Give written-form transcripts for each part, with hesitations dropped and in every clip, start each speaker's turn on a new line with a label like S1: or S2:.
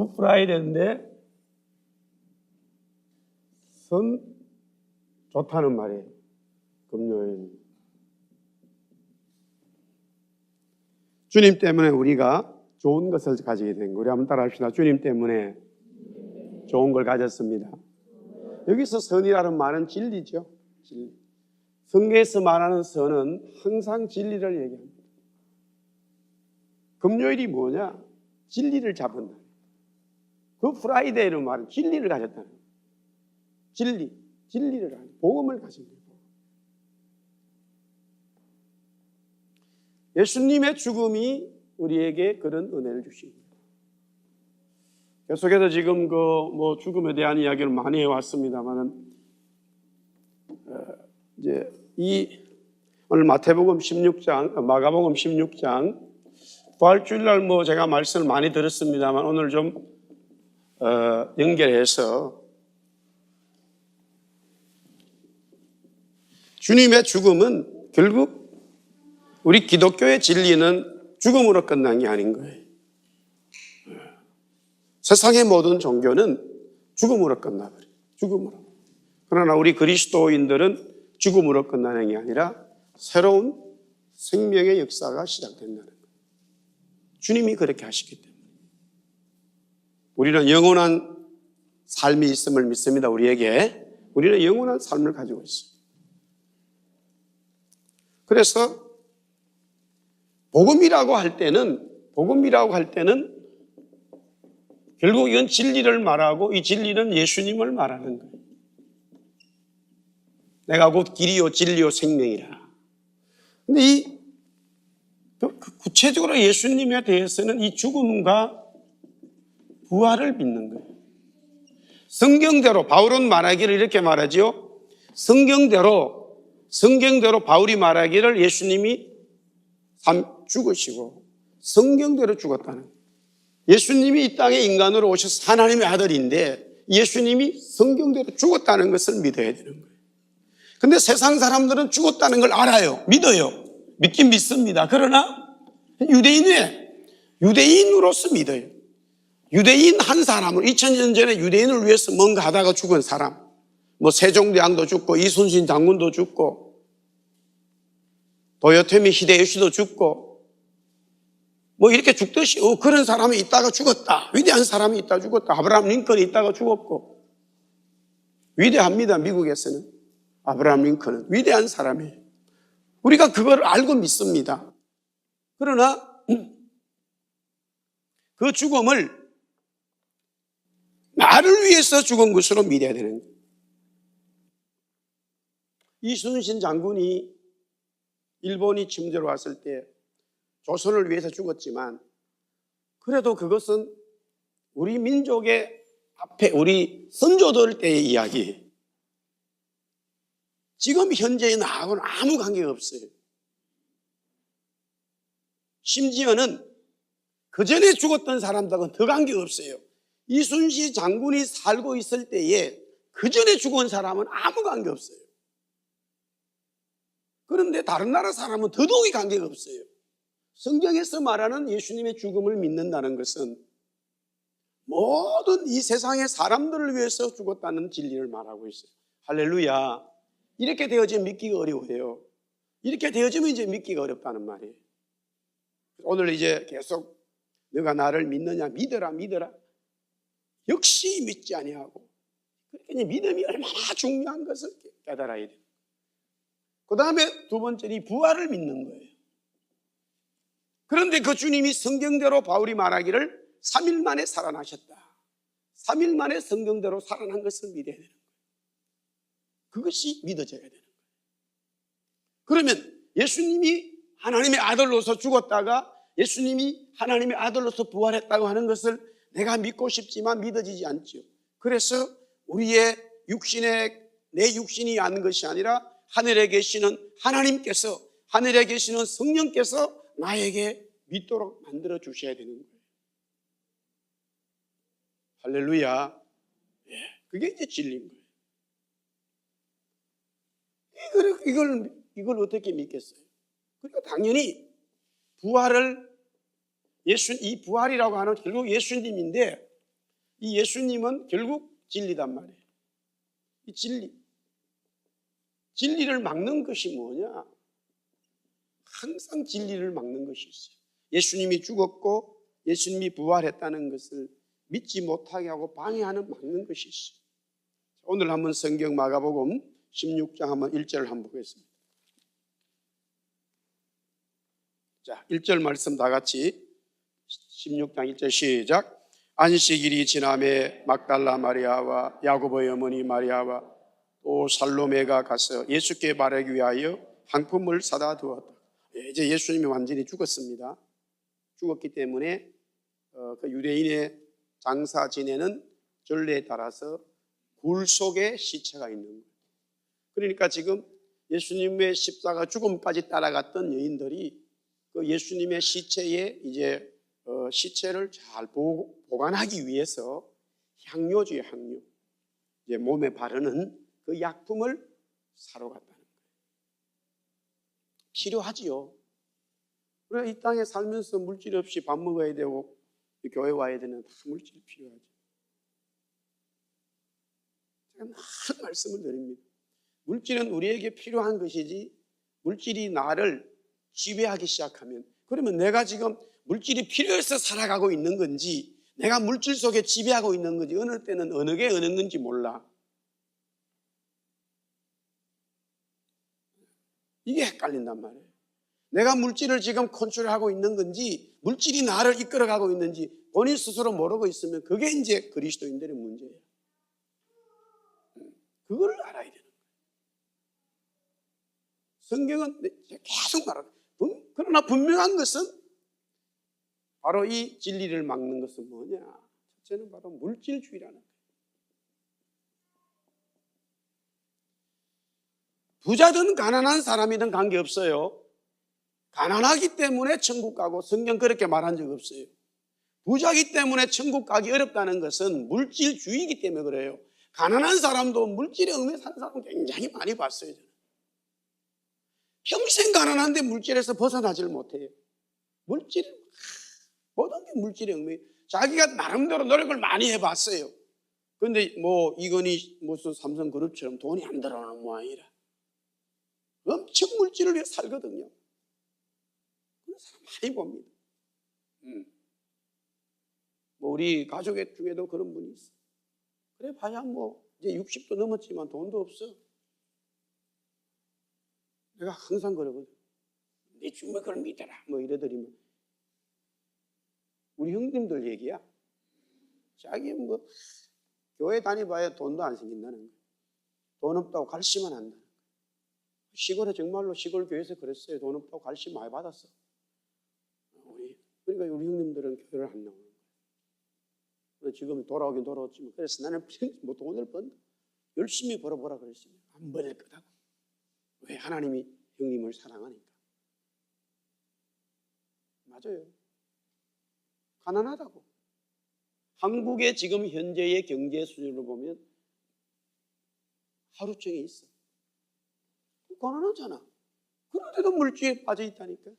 S1: 굿프라이데인데 선 좋다는 말이에요. 금요일. 주님 때문에 우리가 좋은 것을 가지게 된 거예요. 우리 한번 따라 합시다. 주님 때문에 좋은 걸 가졌습니다. 여기서 선이라는 말은 진리죠. 진리. 성경에서 말하는 선은 항상 진리를 얘기합니다. 금요일이 뭐냐? 진리를 잡은 날. 그 프라이데이는 말은 진리를 가졌다는 거예요. 진리를 가진, 복음을 가진 거예요. 예수님의 죽음이 우리에게 그런 은혜를 주십니다. 계속해서 지금 죽음에 대한 이야기를 많이 해왔습니다만은, 오늘 마태복음 16장, 마가복음 16장, 부활주일날 제가 말씀을 많이 들었습니다만, 오늘 좀, 연결해서, 주님의 죽음은 결국 우리 기독교의 진리는 죽음으로 끝난 게 아닌 거예요. 세상의 모든 종교는 죽음으로 끝나버려요. 죽음으로. 그러나 우리 그리스도인들은 죽음으로 끝나는 게 아니라 새로운 생명의 역사가 시작된다는 거예요. 주님이 그렇게 하시기 때문에. 우리는 영원한 삶이 있음을 믿습니다. 우리는 영원한 삶을 가지고 있어요. 그래서 복음이라고 할 때는 결국 이건 진리를 말하고 이 진리는 예수님을 말하는 거예요. 내가 곧 길이요 진리요 생명이라. 근데 구체적으로 예수님에 대해서는 이 죽음과 부활을 믿는 거예요. 성경대로 바울은 말하기를 이렇게 말하죠. 성경대로 바울이 말하기를 예수님이 죽으시고 성경대로 죽었다는 거예요. 예수님이 이 땅에 인간으로 오셔서 하나님의 아들인데 예수님이 성경대로 죽었다는 것을 믿어야 되는 거예요. 근데 세상 사람들은 죽었다는 걸 알아요. 믿어요. 믿긴 믿습니다. 그러나 유대인으로서 믿어요. 유대인 한 사람을 2000년 전에 유대인을 위해서 뭔가 하다가 죽은 사람, 세종대왕도 죽고 이순신 장군도 죽고 도요토미 히데요시도 죽고 이렇게 죽듯이 그런 사람이 있다가 죽었다. 위대한 사람이 있다가 죽었다. 아브라함 링컨이 있다가 죽었고 위대합니다. 미국에서는 아브라함 링컨은 위대한 사람이에요. 우리가 그걸 알고 믿습니다. 그러나 그 죽음을 나를 위해서 죽은 것으로 믿어야 되는 거예요. 이순신 장군이 일본이 침대로 왔을 때 조선을 위해서 죽었지만 그래도 그것은 우리 민족의 앞에 우리 선조들 때의 이야기. 지금 현재의 나하고는 아무 관계가 없어요. 심지어는 그 전에 죽었던 사람들하고는 더 관계가 없어요. 이순신 장군이 살고 있을 때에 그 전에 죽은 사람은 아무 관계 없어요. 그런데 다른 나라 사람은 더더욱이 관계가 없어요. 성경에서 말하는 예수님의 죽음을 믿는다는 것은 모든 이 세상의 사람들을 위해서 죽었다는 진리를 말하고 있어요. 할렐루야. 이렇게 되어지면 믿기가 어려워요. 이렇게 되어지면 이제 믿기가 어렵다는 말이에요. 오늘 이제 계속 너가 나를 믿느냐 믿어라. 역시 믿지 아니하고 그러니까 믿음이 얼마나 중요한 것을 깨달아야 돼요. 그 다음에 두 번째는 이 부활을 믿는 거예요. 그런데 그 주님이 성경대로 바울이 말하기를 3일 만에 살아나셨다. 3일 만에 성경대로 살아난 것을 믿어야 되는 거예요. 그것이 믿어져야 되는 거예요. 그러면 예수님이 하나님의 아들로서 죽었다가 예수님이 하나님의 아들로서 부활했다고 하는 것을 내가 믿고 싶지만 믿어지지 않죠. 그래서 우리의 내 육신이 아는 것이 아니라 하늘에 계시는 하나님께서, 하늘에 계시는 성령께서 나에게 믿도록 만들어 주셔야 되는 거예요. 할렐루야. 그게 이제 진리인 거예요. 이걸 어떻게 믿겠어요? 그러니까 당연히 이 부활이라고 하는 결국 예수님인데 이 예수님은 결국 진리단 말이에요. 이 진리를 막는 것이 뭐냐? 항상 진리를 막는 것이 있어요. 예수님이 죽었고 예수님이 부활했다는 것을 믿지 못하게 하고 방해하는 막는 것이 있어요. 오늘 한번 성경 마가복음 16장 한번 1절을 한번 보겠습니다. 자, 1절 말씀 다 같이 16장 1절 시작. 안식일이 지남에 막달라 마리아와 야고보의 어머니 마리아와 또 살로메가 가서 예수께 바르기 위하여 향품을 사다 두었다. 이제 예수님이 완전히 죽었습니다. 죽었기 때문에 그 유대인의 장사 지내는 전례에 따라서 굴 속에 시체가 있는 거예요. 그러니까 지금 예수님의 십자가 죽음까지 따라갔던 여인들이 그 예수님의 시체에 이제 시체를 잘 보관하기 위해서 향료죠, 향료. 이제 몸에 바르는 그 약품을 사러 갔다는 거예요. 필요하지요. 그래 이 땅에 살면서 물질 없이 밥 먹어야 되고 교회 와야 되는 물질이 필요하죠. 제가 늘 말씀을 드립니다. 물질은 우리에게 필요한 것이지 물질이 나를 지배하기 시작하면 그러면 내가 지금 물질이 필요해서 살아가고 있는 건지 내가 물질 속에 지배하고 있는 건지 어느 때는 어느 게 어느 건지 몰라. 이게 헷갈린단 말이에요. 내가 물질을 지금 컨트롤하고 있는 건지 물질이 나를 이끌어가고 있는지 본인 스스로 모르고 있으면 그게 이제 그리스도인들의 문제예요. 그걸 알아야 되는 거예요. 성경은 계속 말합니다. 그러나 분명한 것은 바로 이 진리를 막는 것은 뭐냐? 첫째는 바로 물질주의라는 거예요. 부자든 가난한 사람이든 관계없어요. 가난하기 때문에 천국 가고 성경 그렇게 말한 적 없어요. 부자기 때문에 천국 가기 어렵다는 것은 물질주의이기 때문에 그래요. 가난한 사람도 물질에 얽매 사는 사람 굉장히 많이 봤어요. 저는. 평생 가난한데 물질에서 벗어나질 못해요. 모든 게 물질에 얽매여. 자기가 나름대로 노력을 많이 해봤어요. 그런데 뭐 이건희 무슨 삼성그룹처럼 돈이 안 들어오는 모양이라 엄청 물질을 위해 살거든요. 그런 사람 많이 봅니다. 뭐 우리 가족 중에도 그런 분이 있어. 그래 봐야 뭐 이제 60도 넘었지만 돈도 없어. 내가 항상 그러거든. 네 주먹 그걸 믿어라. 뭐 이래더니만 우리 형님들 얘기야. 자기 뭐 교회 다니봐야 돈도 안 생긴다는 거야. 돈 없다고 갈시만 한다는 거야. 시골에 정말로 시골 교회에서 그랬어요. 돈 없다고 갈시 많이 받았어. 그러니까 우리 형님들은 교회를 안 나오는 거야. 지금 돌아오긴 돌아왔지만 그래서 나는 뭐 돈을 번다. 열심히 벌어보라 그랬으면 안 벌릴 거다고. 왜? 하나님이 형님을 사랑하니까. 맞아요. 가난하다고. 한국의 지금 현재의 경제 수준으로 보면 하루종에 있어. 가난하잖아. 그런데도 물질에 빠져 있다니까.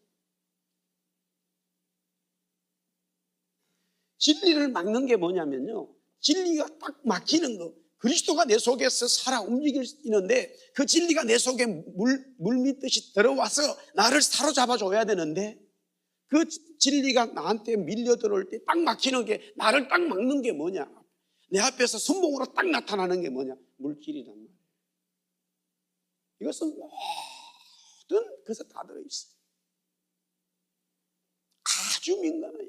S1: 진리를 막는 게 뭐냐면요. 진리가 딱 막히는 거. 그리스도가 내 속에서 살아 움직이는데 그 진리가 내 속에 물 믿듯이 들어와서 나를 사로잡아 줘야 되는데 그 진리가 나한테 밀려 들어올 때 딱 막히는 게 나를 딱 막는 게 뭐냐. 내 앞에서 선봉으로 딱 나타나는 게 뭐냐. 물질이란 말이에요. 이것은 모든 것에 다 들어있어요. 아주 민감해요.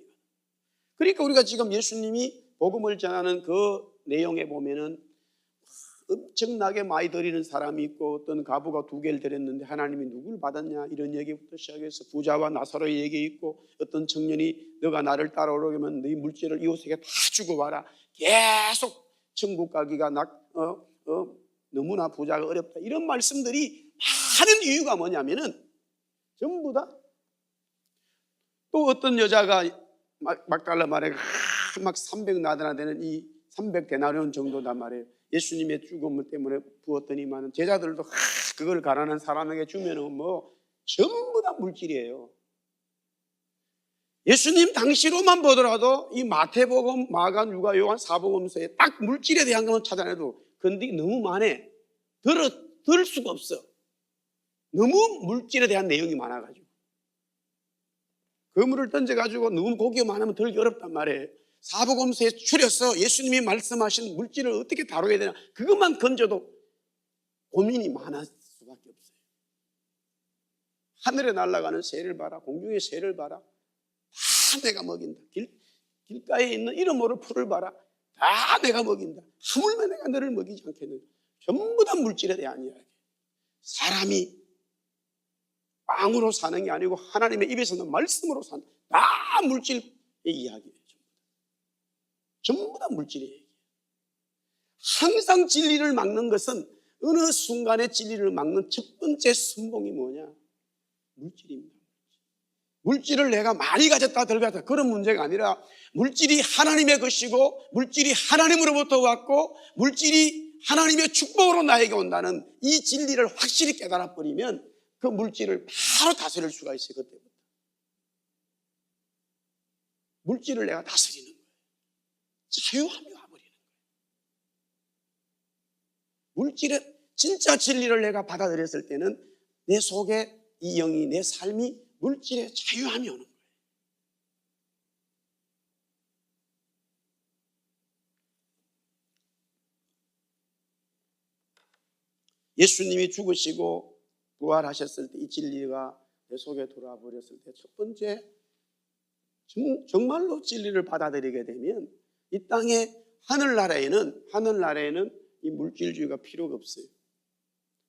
S1: 그러니까 우리가 지금 예수님이 복음을 전하는 그 내용에 보면은 엄청나게 많이 드리는 사람이 있고 어떤 가부가 2개를 드렸는데 하나님이 누굴 받았냐 이런 얘기부터 시작해서 부자와 나사로의 얘기 있고 어떤 청년이 너가 나를 따라오려면 네 물질을 이웃에게 다 주고 와라. 계속 천국 가기가 너무나 부자가 어렵다. 이런 말씀들이 많은 이유가 뭐냐면은 전부 다 또 어떤 여자가 막달라 말에 막 300나드나 되는 이 300데나리온 정도단 말이에요. 예수님의 죽음 때문에 부었더니만 제자들도 그걸 가난한 사람에게 주면은 뭐 전부 다 물질이에요. 예수님 당시로만 보더라도 이 마태복음, 마가, 누가, 요한, 사복음서에 딱 물질에 대한 것만 찾아내도 근데 너무 많아. 들 수가 없어. 너무 물질에 대한 내용이 많아가지고. 그물을 던져가지고 너무 고기가 많으면 들기 어렵단 말이에요. 사복음서에 추려서 예수님이 말씀하신 물질을 어떻게 다뤄야 되나 그것만 건져도 고민이 많을 수밖에 없어요. 하늘에 날아가는 새를 봐라, 공중의 새를 봐라. 다 내가 먹인다. 길가에 있는 이름 모를 풀을 봐라. 다 내가 먹인다. 하물며 내가 너를 먹이지 않겠느냐. 전부 다 물질에 대한 이야기. 사람이 빵으로 사는 게 아니고 하나님의 입에서 는 말씀으로 사는 다 물질의 이야기예요. 전부 다 물질의 얘기예요. 항상 진리를 막는 것은 어느 순간에 진리를 막는 첫 번째 순봉이 뭐냐? 물질입니다. 물질을 내가 많이 가졌다 덜 가졌다 그런 문제가 아니라 물질이 하나님의 것이고 물질이 하나님으로부터 왔고 물질이 하나님의 축복으로 나에게 온다는 이 진리를 확실히 깨달아 버리면 그 물질을 바로 다스릴 수가 있어요. 그때부터 물질을 내가 다스리는 거예요. 자유함이 와버리는 거예요. 물질의 진짜 진리를 내가 받아들였을 때는 내 속에 이 영이 내 삶이 물질의 자유함이 오는 거예요. 예수님이 죽으시고 부활하셨을 때 이 진리가 내 속에 들어와 버렸을 때 첫 번째 정말로 진리를 받아들이게 되면 이 땅에 하늘나라에는 이 물질주의가 필요가 없어요.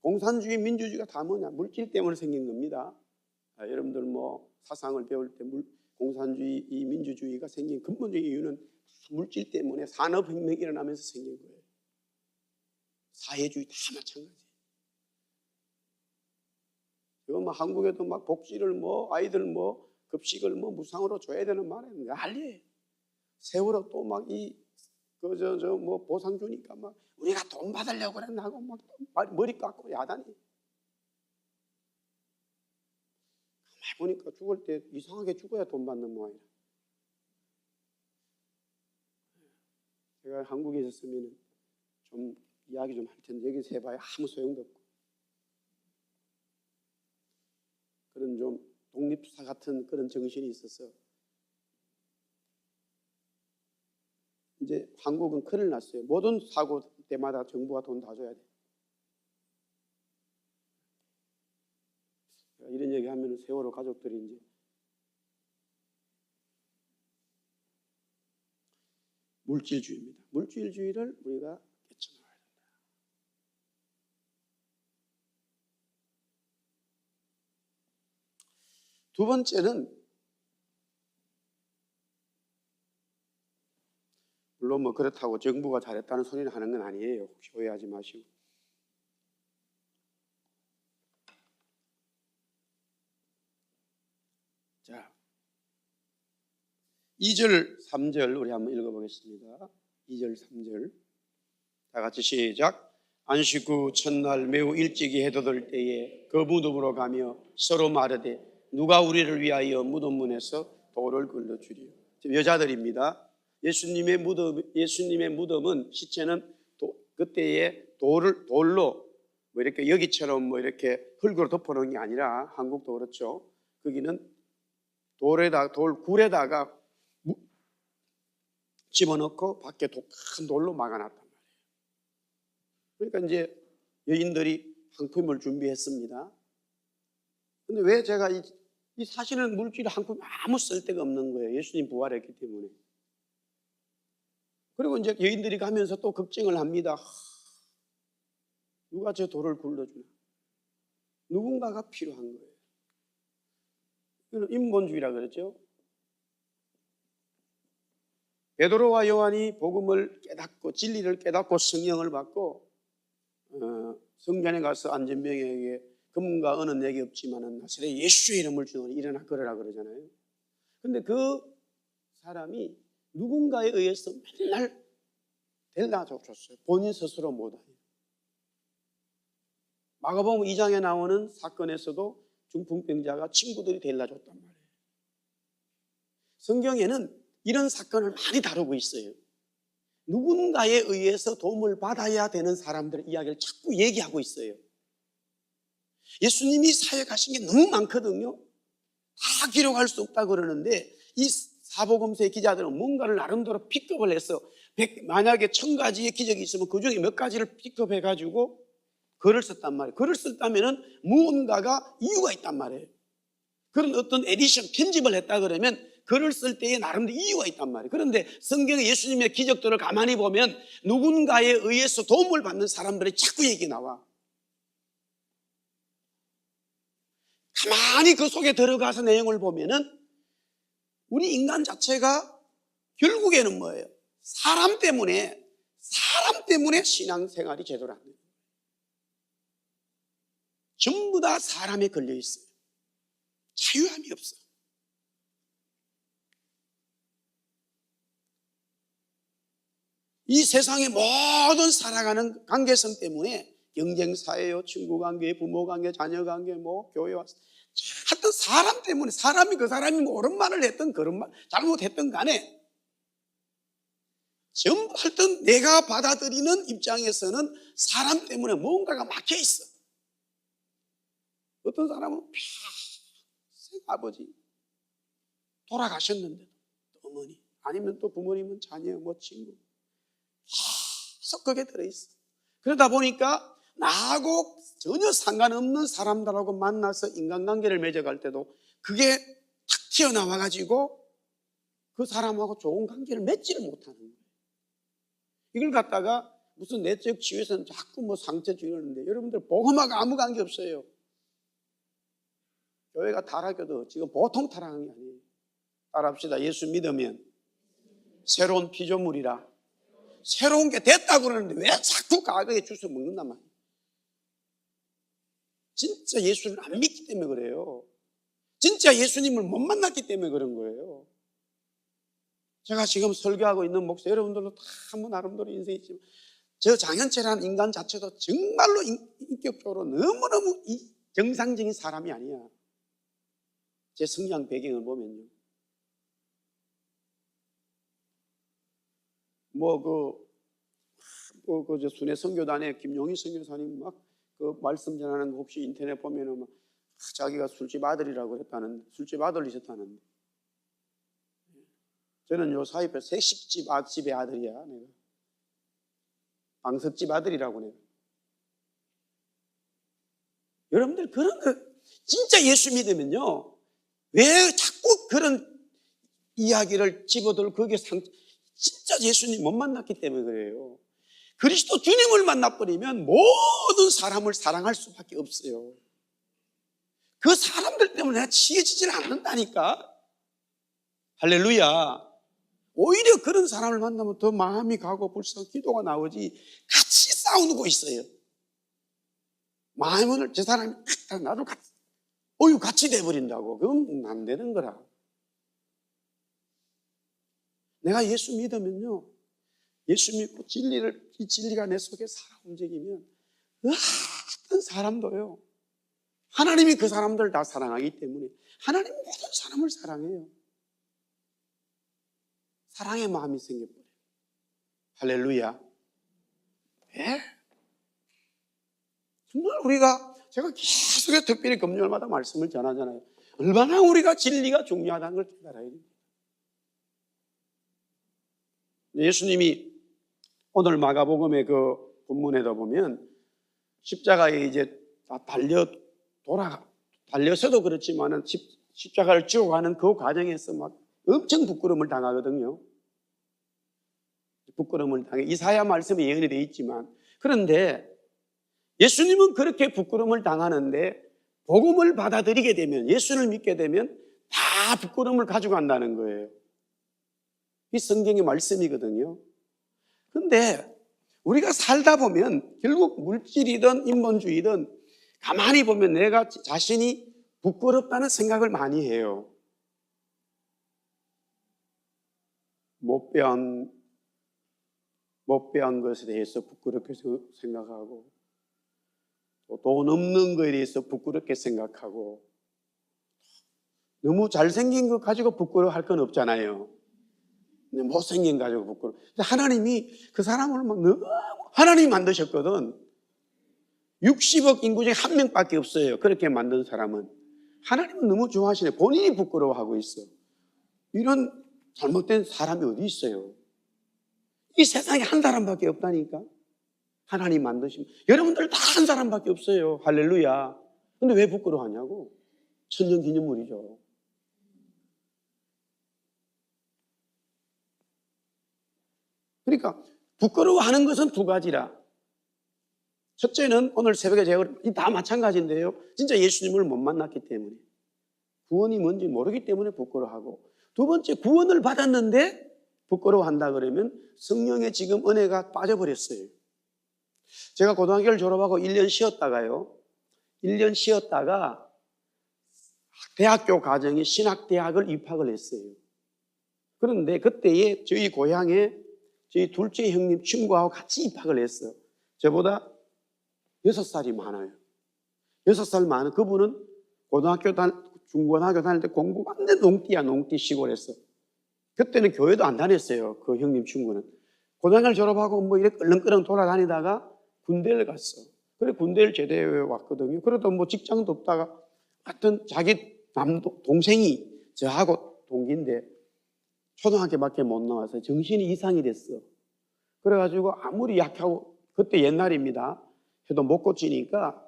S1: 공산주의, 민주주의가 다 뭐냐? 물질 때문에 생긴 겁니다. 여러분들 뭐 사상을 배울 때 공산주의, 이 민주주의가 생긴 근본적인 이유는 물질 때문에 산업혁명이 일어나면서 생긴 거예요. 사회주의 다 마찬가지예요. 지금 한국에도 막 복지를 아이들 급식을 무상으로 줘야 되는 말에 난리예요. 세월호 또 막 보상 주니까 막 우리가 돈 받으려고 그랬나 하고 막 머리 깎고 야단이. 가만히 보니까 죽을 때 이상하게 죽어야 돈 받는 모양이라. 제가 한국에 있었으면 좀 이야기 좀 할 텐데 여기서 해봐야 아무 소용도 없고. 그런 좀 독립투사 같은 그런 정신이 있어서 이제 한국은 큰일 났어요. 모든 사고 때마다 정부가 돈 다 줘야 돼. 이런 얘기 하면 세월호 가족들이 이제 물질주의입니다. 물질주의를 우리가 깨쳐나가야 된다. 두 번째는 물론 그렇다고 정부가 잘했다는 소리를 하는 건 아니에요. 혹시 오해하지 마시고. 자, 2절, 3절 우리 한번 읽어보겠습니다. 2절, 3절 다 같이 시작. 안식 후 첫날 매우 일찍이 해돋을 때에 그 무덤으로 가며 서로 말하되 누가 우리를 위하여 무덤 문에서 돌을 걸러주리요. 여자들입니다. 예수님의 무덤은 시체는 그때에 돌로 이렇게 여기처럼 이렇게 흙으로 덮어놓은 게 아니라 한국도 그렇죠. 거기는 돌굴에다가 집어넣고 밖에 큰 돌로 막아놨단 말이에요. 그러니까 이제 여인들이 상품을 준비했습니다. 근데 왜 제가 이 사실은 물질 상품이 아무 쓸데가 없는 거예요. 예수님 부활했기 때문에. 그리고 이제 여인들이 가면서 또 걱정을 합니다. 누가 저 돌을 굴러주나? 누군가가 필요한 거예요. 이건 인본주의라 그랬죠. 베드로와 요한이 복음을 깨닫고 진리를 깨닫고 성령을 받고 성전에 가서 안전병에게 금과 은은 내게 없지만은 나사렛 예수의 이름을 주노니 일어나 걸으라 그러잖아요. 근데 그 사람이 누군가에 의해서 맨날 데려다 줬어요. 본인 스스로 못하니. 마가복음 2장에 나오는 사건에서도 중풍병자가 친구들이 데려다 줬단 말이에요. 성경에는 이런 사건을 많이 다루고 있어요. 누군가에 의해서 도움을 받아야 되는 사람들의 이야기를 자꾸 얘기하고 있어요. 예수님이 사역하신 게 너무 많거든요. 다 기록할 수 없다고 그러는데 이 사복음서의 기자들은 뭔가를 나름대로 픽업을 해서 만약에 1000가지의 기적이 있으면 그 중에 몇 가지를 픽업해가지고 글을 썼단 말이에요. 글을 썼다면 무언가가 이유가 있단 말이에요. 그런 어떤 에디션, 편집을 했다 그러면 글을 쓸 때에 나름대로 이유가 있단 말이에요. 그런데 성경의 예수님의 기적들을 가만히 보면 누군가에 의해서 도움을 받는 사람들이 자꾸 얘기 나와. 가만히 그 속에 들어가서 내용을 보면은 우리 인간 자체가 결국에는 뭐예요? 사람 때문에 신앙생활이 제대로 안 돼요. 전부 다 사람에 걸려 있어요. 자유함이 없어요. 이 세상의 모든 살아가는 관계성 때문에 경쟁사예요, 친구관계, 부모관계, 자녀관계, 교회와 하여튼 사람 때문에 사람이 그 사람이 옳은 말을 했든 그런 말 잘못했든 간에 전부 하여튼 내가 받아들이는 입장에서는 사람 때문에 뭔가가 막혀 있어. 어떤 사람은 평생 아버지 돌아가셨는데도 어머니 아니면 또 부모님은 자녀 친구 계속 거기에 들어있어. 그러다 보니까 나하고 전혀 상관없는 사람들하고 만나서 인간관계를 맺어갈 때도 그게 탁 튀어나와가지고 그 사람하고 좋은 관계를 맺지를 못하는 거예요. 이걸 갖다가 무슨 내적 치유에서는 자꾸 상처 주려는데 여러분들 복음하고 아무 관계 없어요. 교회가 타락해도 지금 보통 타락한 게 아니에요. 따라합시다. 예수 믿으면 새로운 피조물이라. 새로운 게 됐다고 그러는데 왜 자꾸 과거에 주워 먹는단 말이에요. 진짜 예수를 안 믿기 때문에 그래요. 진짜 예수님을 못 만났기 때문에 그런 거예요. 제가 지금 설교하고 있는 목사 여러분들도 다 뭐 나름대로 인생이 있지만 저 장현철이라는 인간 자체도 정말로 인격적으로 너무너무 정상적인 사람이 아니야. 제 성장 배경을 보면요. 저 순회 선교단에 김용희 선교사님 그 말씀 전하는 거 혹시 인터넷 보면은 자기가 술집 아들이라고 했다는, 술집 아들이셨다는데. 저는 요 사이에 새식집 집의 아들이야, 내가. 방석집 아들이라고 내가. 여러분들 그런 거 진짜 예수 믿으면요. 왜 자꾸 그런 이야기를 집어들고 거기에 진짜 예수님 못 만났기 때문에 그래요. 그리스도 주님을 만나버리면 모든 사람을 사랑할 수밖에 없어요. 그 사람들 때문에 내가 치여지질 않는다니까. 할렐루야. 오히려 그런 사람을 만나면 더 마음이 가고 벌써 기도가 나오지 같이 싸우고 있어요. 마음을 저 사람이 나도 같이 돼버린다고. 그건 안 되는 거라. 내가 예수 믿으면요. 예수 믿고 이 진리가 내 속에 살아 움직이면 어떤 사람도요. 하나님이 그 사람들을 다 사랑하기 때문에 하나님은 모든 사람을 사랑해요. 사랑의 마음이 생겨버려요. 할렐루야. 예? 정말 제가 계속 특별히 금요일마다 말씀을 전하잖아요. 얼마나 우리가 진리가 중요하다는 걸 깨달아야 됩니다. 예수님이 오늘 마가복음의 그 본문에도 보면 십자가에 이제 달려서도 그렇지만은 십자가를 지고 가는 그 과정에서 엄청 부끄러움을 당하거든요. 부끄러움을 당해. 이사야 말씀에 예언이 되어 있지만 그런데 예수님은 그렇게 부끄러움을 당하는데 복음을 받아들이게 되면 예수를 믿게 되면 다 부끄러움을 가지고 간다는 거예요. 이 성경의 말씀이거든요. 그런데 우리가 살다 보면 결국 물질이든 인본주의든 가만히 보면 내가 자신이 부끄럽다는 생각을 많이 해요. 못 배운 것에 대해서 부끄럽게 생각하고 또 돈 없는 것에 대해서 부끄럽게 생각하고 너무 잘생긴 것 가지고 부끄러워할 건 없잖아요. 못생긴 거 가지고 부끄러워. 근데 하나님이 그 사람을 막 너무 하나님이 만드셨거든. 60억 인구 중에 한 명밖에 없어요. 그렇게 만든 사람은. 하나님은 너무 좋아하시네. 본인이 부끄러워하고 있어. 이런 잘못된 사람이 어디 있어요? 이 세상에 한 사람밖에 없다니까. 하나님 만드신 여러분들 다 한 사람밖에 없어요. 할렐루야. 근데 왜 부끄러워하냐고. 천년기념물이죠. 그러니까 부끄러워하는 것은 두 가지라. 첫째는 오늘 새벽에 제가 다 마찬가지인데요. 진짜 예수님을 못 만났기 때문에, 구원이 뭔지 모르기 때문에 부끄러워하고, 두 번째, 구원을 받았는데 부끄러워한다 그러면 성령의 지금 은혜가 빠져버렸어요. 제가 고등학교를 졸업하고 1년 쉬었다가요. 1년 쉬었다가 대학교 과정에 신학대학을 입학을 했어요. 그런데 그때에 저희 고향에 저희 둘째 형님 친구하고 같이 입학을 했어요. 저보다 6살이 많아요. 6살 많은 그분은 중고등학교 다닐 때 공부 완전 농띠야, 농띠 시골에서. 그때는 교회도 안 다녔어요. 그 형님 친구는. 고등학교를 졸업하고 뭐 이렇게 끌렁끌렁 돌아다니다가 군대를 갔어. 그래 군대를 제대해 왔거든요. 그래도 뭐 직장도 없다가 하여튼 자기 동생이 저하고 동기인데 초등학교밖에 못 나와서 정신이 이상이 됐어. 그래가지고 아무리 약하고 그때 옛날입니다. 해도 못 고치니까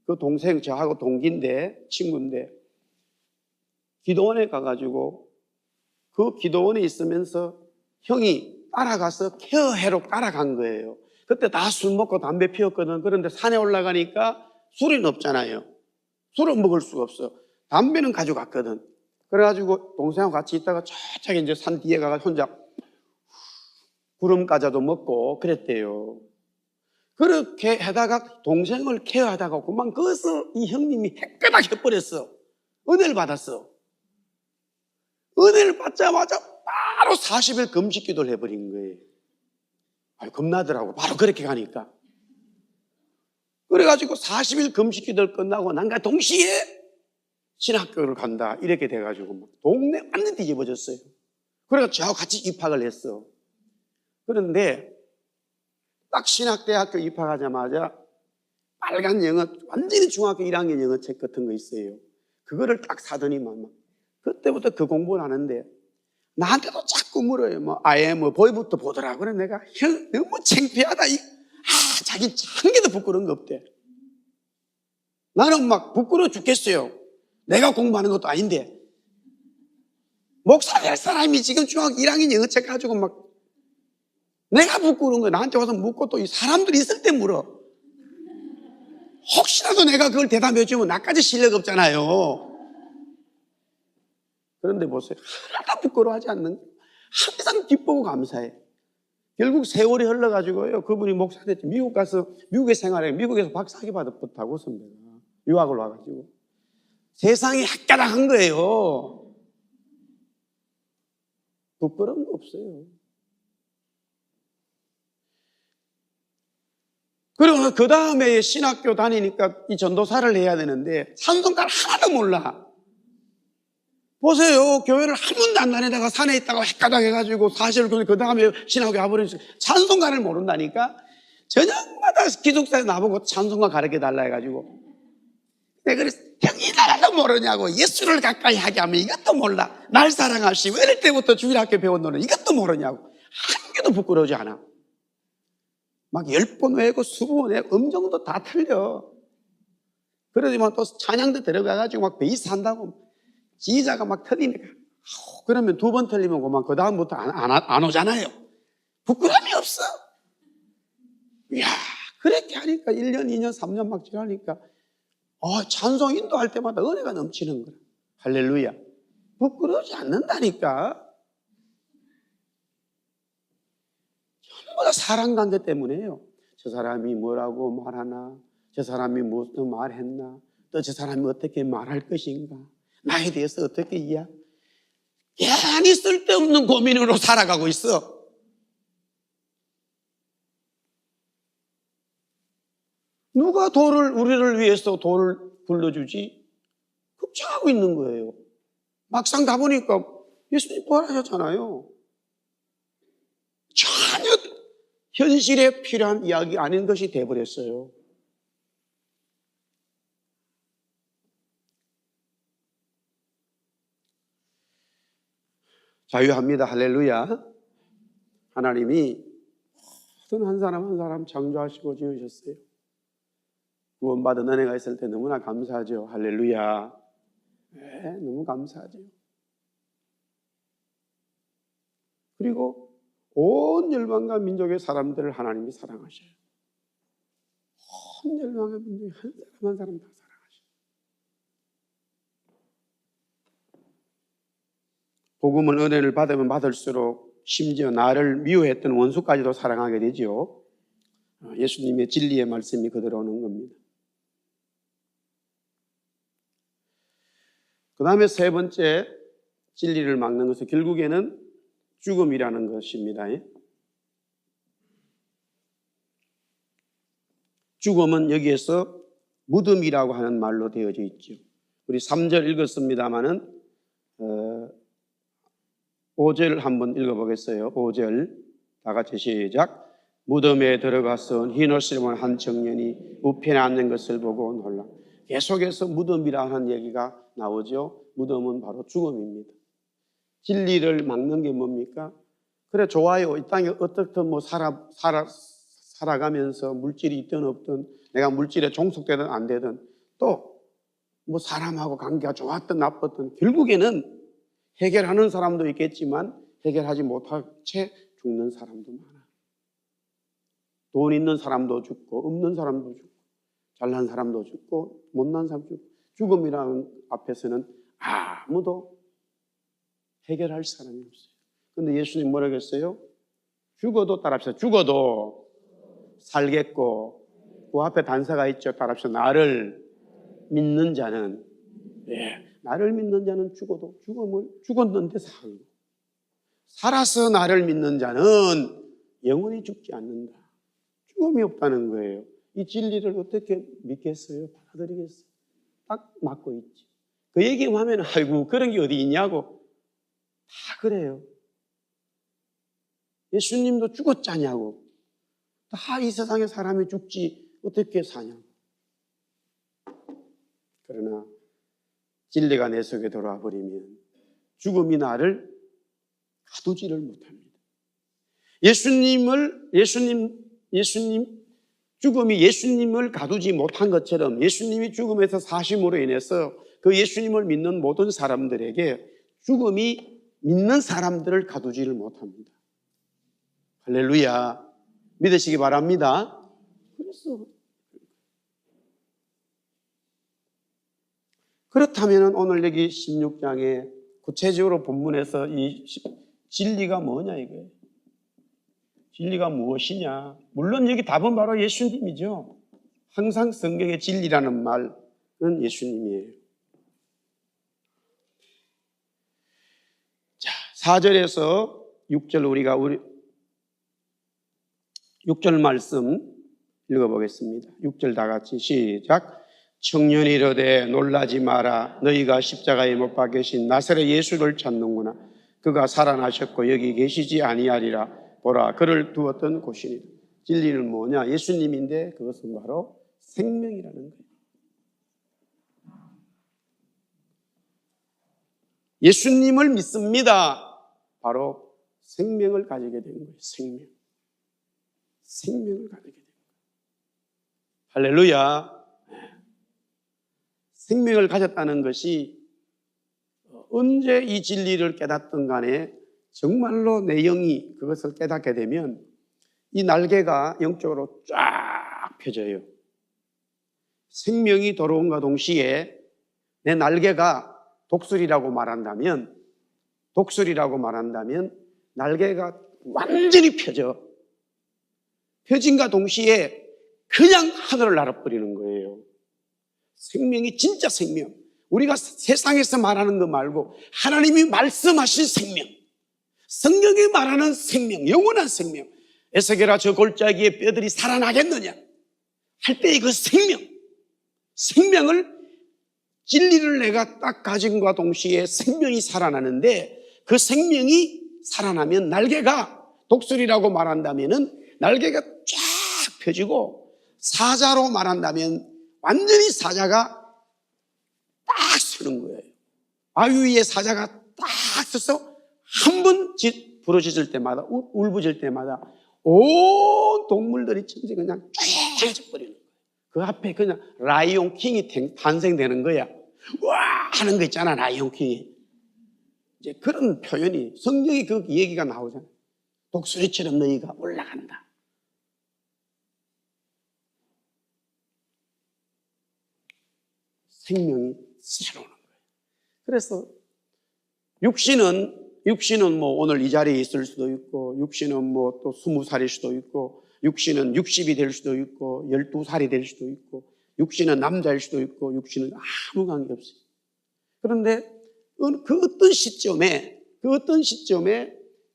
S1: 그 동생 저하고 동기인데 친구인데 기도원에 가가지고 그 기도원에 있으면서 형이 따라가서 케어해로 따라간 거예요. 그때 다 술 먹고 담배 피웠거든. 그런데 산에 올라가니까 술은 없잖아요. 술은 먹을 수가 없어. 담배는 가져갔거든. 그래가지고 동생하고 같이 있다가 저쪽에 이제 산 뒤에 가서 혼자 구름 과자도 먹고 그랬대요. 그렇게 하다가 동생을 케어하다가 그만 거기서 이 형님이 헷가닥 해버렸어. 은혜를 받았어. 은혜를 받자마자 바로 40일 금식 기도를 해버린 거예요. 아유, 겁나더라고. 바로 그렇게 가니까. 그래가지고 40일 금식 기도를 끝나고 난과 동시에 신학교를 간다. 이렇게 돼가지고 막 동네 완전 뒤집어졌어요. 그래서 저하고 같이 입학을 했어. 그런데 딱 신학대학교 입학하자마자 빨간 영어, 완전히 중학교 1학년 영어책 같은 거 있어요. 그거를 딱 사더니만 그때부터 그 공부를 하는데 나한테도 자꾸 물어요. 뭐 아예 뭐 보이부터 보더라. 그래 내가 형 너무 창피하다. 자기 한 개도 부끄러운 거 없대. 나는 막 부끄러워 죽겠어요. 내가 공부하는 것도 아닌데 목사 될 사람이 지금 중학교 1학년 영어책 가지고 막 내가 부끄러운 거야. 나한테 와서 묻고 또 이 사람들이 있을 때 물어. 혹시라도 내가 그걸 대답해 주면 나까지 실력 없잖아요. 그런데 보세요. 하나도 부끄러워하지 않는, 항상 기쁘고 감사해. 결국 세월이 흘러가지고요. 그분이 목사 됐지. 미국 가서, 미국에 생활해. 미국에서 박사학위 받았다고 선배가. 유학을 와가지고. 세상이 헷가닥한 거예요. 부끄러운 거 없어요. 그리고 그 다음에 신학교 다니니까 이 전도사를 해야 되는데 찬송가를 하나도 몰라. 보세요. 교회를 한 번도 안 다니다가 산에 있다가 헷가닥 해가지고 사실 그 다음에 신학교 와버리니까 찬송가를 모른다니까. 저녁마다 기숙사에 나보고 찬송가 가르쳐달라 해가지고 내가 그래서 형이 나라도 모르냐고. 예수를 가까이 하게 하면 이것도 몰라. 날 사랑하시고 어릴 때부터 주일학교 배운 너는 이것도 모르냐고. 한 개도 부끄러우지 않아. 막 10번 외고 20번 외고 음정도 다 틀려. 그러지만 또 찬양도 들어가가지고 막 베이스 한다고 지휘자가 막 틀리니까 그러면 2번 틀리면 그만 그 다음부터 안 오잖아요. 부끄러움이 없어. 이야, 그렇게 하니까 1년, 2년, 3년 막 지나니까 찬송 인도할 때마다 은혜가 넘치는 거야. 할렐루야. 부끄러우지 않는다니까. 전부 다 사랑관계 때문에요. 저 사람이 뭐라고 말하나, 저 사람이 무슨 말했나, 또 저 사람이 어떻게 말할 것인가, 나에 대해서 어떻게 괜히 쓸데없는 고민으로 살아가고 있어. 누가 우리를 위해서 돌을 굴러주지? 걱정하고 있는 거예요. 막상 다 보니까 예수님 부활하셨잖아요. 전혀 현실에 필요한 이야기 아닌 것이 돼버렸어요. 자유합니다. 할렐루야. 하나님이 모든 한 사람 한 사람 창조하시고 지으셨어요. 구원받은 은혜가 있을 때 너무나 감사하죠. 할렐루야. 네, 너무 감사하죠. 그리고 온 열방과 민족의 사람들을 하나님이 사랑하셔요. 온 열방과 민족의 한 사람 한 사람 다 사랑하셔요. 복음은 은혜를 받으면 받을수록 심지어 나를 미워했던 원수까지도 사랑하게 되죠. 예수님의 진리의 말씀이 그대로 오는 겁니다. 그 다음에 세 번째 진리를 막는 것은 결국에는 죽음이라는 것입니다. 죽음은 여기에서 무덤이라고 하는 말로 되어져 있죠. 우리 3절 읽었습니다마는 5절 한번 읽어보겠어요. 5절 다 같이 시작. 무덤에 들어가서 흰 옷을 입은 한 청년이 우편에 앉는 것을 보고 놀라. 계속해서 무덤이라 하는 얘기가 나오죠. 무덤은 바로 죽음입니다. 진리를 막는 게 뭡니까? 그래 좋아요. 이 땅에 어떻든 뭐 살아가면서 물질이 있든 없든 내가 물질에 종속되든 안 되든 또 뭐 사람하고 관계가 좋았든 나빴든 결국에는 해결하는 사람도 있겠지만 해결하지 못한 채 죽는 사람도 많아. 돈 있는 사람도 죽고 없는 사람도 죽고 잘난 사람도 죽고 못난 사람도 죽고 죽음이라는 앞에서는 아무도 해결할 사람이 없어요. 그런데 예수님 뭐라고 했어요? 죽어도 따라합시다. 죽어도 살겠고 그 앞에 단서가 있죠. 따라합시다. 나를 믿는 자는 나를 믿는 자는 죽어도 죽었는데 살고 살아서 나를 믿는 자는 영원히 죽지 않는다. 죽음이 없다는 거예요. 이 진리를 어떻게 믿겠어요? 받아들이겠어요? 딱 맞고 있지. 그 얘기만 하면 아이고 그런 게 어디 있냐고 다 그래요. 예수님도 죽었잖냐고. 다 이 세상에 사람이 죽지 어떻게 사냐고. 그러나 진리가 내 속에 들어와 버리면 죽음이 나를 가두지를 못합니다. 죽음이 예수님을 가두지 못한 것처럼 예수님이 죽음에서 사심으로 인해서 그 예수님을 믿는 모든 사람들에게 죽음이 믿는 사람들을 가두지를 못합니다. 할렐루야. 믿으시기 바랍니다. 그렇다면 오늘 여기 16장에 구체적으로 본문에서 이 진리가 뭐냐 이거예요. 진리가 무엇이냐. 물론 여기 답은 바로 예수님이죠. 항상 성경의 진리라는 말은 예수님이에요. 자, 4절에서 6절 6절 말씀 읽어보겠습니다. 6절 다 같이 시작. 청년이 이르되 놀라지 마라. 너희가 십자가에 못 박히신 나사렛 예수를 찾는구나. 그가 살아나셨고 여기 계시지 아니하리라. 보라 그를 두었던 곳이니라. 진리는 뭐냐? 예수님인데 그것은 바로 생명이라는 거예요. 예수님을 믿습니다. 바로 생명을 가지게 되는 거예요. 생명을 가지게 되는 거예요. 할렐루야. 생명을 가졌다는 것이 언제 이 진리를 깨닫든 간에 정말로 내 영이 그것을 깨닫게 되면 이 날개가 영적으로 쫙 펴져요. 생명이 들어온과 동시에 내 날개가 독수리라고 말한다면 날개가 완전히 펴져. 펴진과 동시에 그냥 하늘을 날아버리는 거예요. 생명이 진짜 생명. 우리가 세상에서 말하는 거 말고 하나님이 말씀하신 생명. 성경이 말하는 생명, 영원한 생명. 에스겔아 저 골짜기에 뼈들이 살아나겠느냐 할 때의 그 생명을 진리를 내가 딱 가진과 동시에 생명이 살아나는데 그 생명이 살아나면 날개가 독수리라고 말한다면은 날개가 쫙 펴지고 사자로 말한다면 완전히 사자가 딱 서는 거예요. 바위 위에 사자가 딱 서서 한 번 부러졌을 때마다 울부짖을 때마다 온 동물들이 천지 그냥 쫙 버리는 거예요. 그 앞에 그냥 라이온 킹이 탄생되는 거야. 와 하는 거 있잖아, 라이온 킹이. 이제 그런 표현이 성경에 그 얘기가 나오잖아. 독수리처럼 너희가 올라간다. 생명이 새로우는 거예요. 그래서 육신은 뭐 오늘 이 자리에 있을 수도 있고, 육신은 뭐 또 20살일 수도 있고, 육신은 60이 될 수도 있고, 12살이 될 수도 있고, 육신은 남자일 수도 있고, 육신은 아무 관계 없어요. 그런데 그 어떤 시점에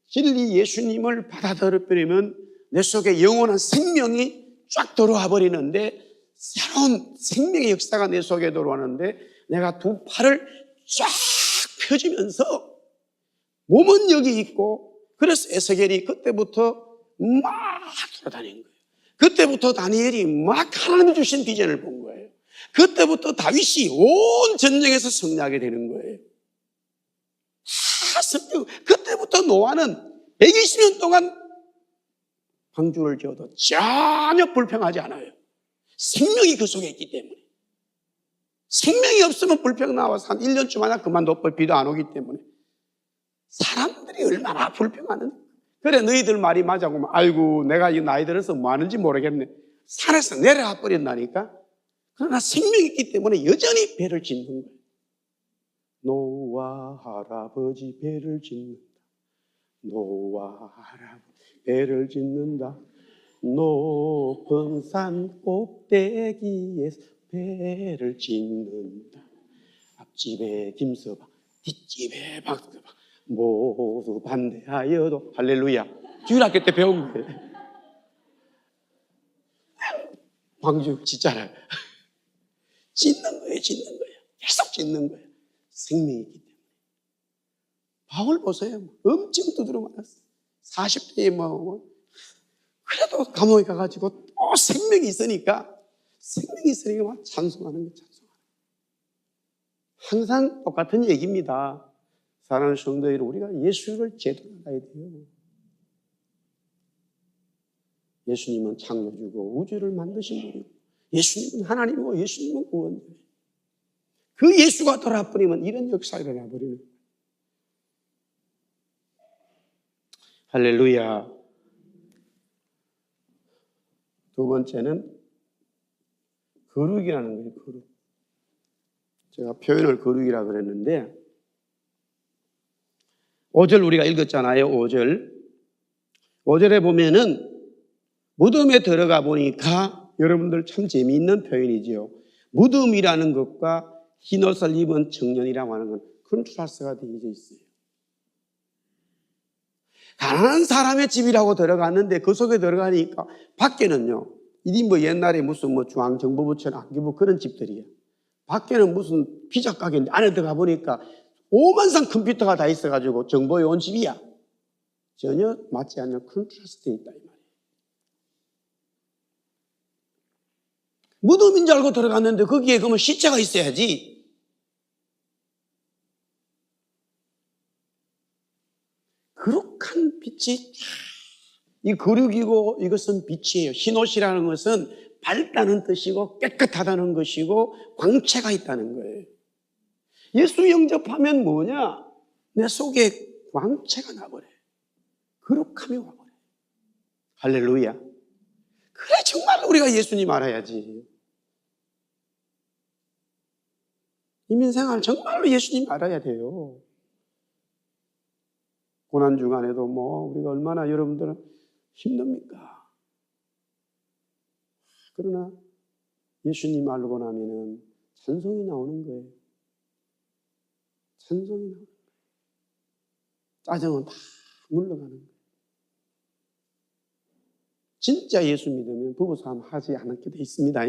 S1: 진리 예수님을 받아들여버리면 내 속에 영원한 생명이 쫙 들어와 버리는데, 새로운 생명의 역사가 내 속에 들어오는데 내가 두 팔을 쫙 펴지면서 몸은 여기 있고, 그래서 에스겔이 그때부터 막 돌아다닌 거예요. 그때부터 다니엘이 막 하나님이 주신 비전을 본 거예요. 그때부터 다윗이 온 전쟁에서 승리하게 되는 거예요. 다 성경. 그때부터 노아는 120년 동안 방주를 지어도 전혀 불평하지 않아요. 생명이 그 속에 있기 때문에. 생명이 없으면 불평 나와서 한 1년쯤 하나 그만둬버려. 비도 안 오기 때문에. 사람들이 얼마나 불평하는데. 그래 너희들 말이 맞아고, 아이고 내가 이 나이 들어서 뭐 하는지 모르겠네. 산에서 내려와 버린다니까. 그러나 생명이 있기 때문에 여전히 배를 짓는 거예요. 노아 할아버지 배를 짓는다. 노아 할아버지 배를 짓는다. 높은 산 꼭대기에서 배를 짓는다. 앞집에 김서방, 뒷집에 박서방, 모두 반대하여도 할렐루야. 주일학교 때 배운 거예요. 광주 짓잖아요. 짓는 거예요. 계속 짓는 거예요. 생명이 있기 때문에. 바울 보세요. 엄청 두드려 맞았어요. 40대에 그래도 감옥에 가가지고 또 생명이 있으니까 막 찬송하는 거예요. 항상 똑같은 얘기입니다. 사랑하는 성도 여러분, 우리가 예수를 제대로 알아야 돼요. 예수님은 창조주고 우주를 만드신 분이고, 예수님은 하나님이고, 예수님은 구원자예요. 그 예수가 돌아버리면 이런 역사가 일어나버리는 거예요. 할렐루야. 두 번째는 거룩이라는 거예요. 거룩. 제가 표현을 거룩이라고 그랬는데 5절 우리가 읽었잖아요. 5절에 보면은 무덤에 들어가 보니까 여러분들 참 재미있는 표현이지요. 무덤이라는 것과 흰옷을 입은 청년이라고 하는 건 컨트라스트가 되어져 있어요. 가난한 사람의 집이라고 들어갔는데 그 속에 들어가니까 밖에는요, 이게 뭐 옛날에 무슨 중앙정보부처나 안기부 그런 집들이에요. 밖에는 무슨 피자 가게인데 안에 들어가 보니까 오만상 컴퓨터가 다 있어가지고 정보에 온 집이야. 전혀 맞지 않는 컨트라스트에 있다 이 말이에요. 무덤인 줄 알고 들어갔는데 거기에 그러면 시체가 있어야지. 거룩한 빛이 이 거룩이고 이것은 빛이에요. 흰옷이라는 것은 밝다는 뜻이고 깨끗하다는 것이고 광채가 있다는 거예요. 예수 영접하면 뭐냐? 내 속에 광채가 나버려요. 거룩함이 와버려요. 할렐루야. 그래 정말 우리가 예수님 알아야지. 이민생활 정말로 예수님 알아야 돼요. 고난 중간에도 우리가 얼마나 여러분들은 힘듭니까? 그러나 예수님 알고 나면은 찬송이 나오는 거예요. 찬송이 나오는 거예요. 짜증은 다 물러가는 거예요. 진짜 예수 믿으면 부부싸움 하지 않게 돼 있습니다.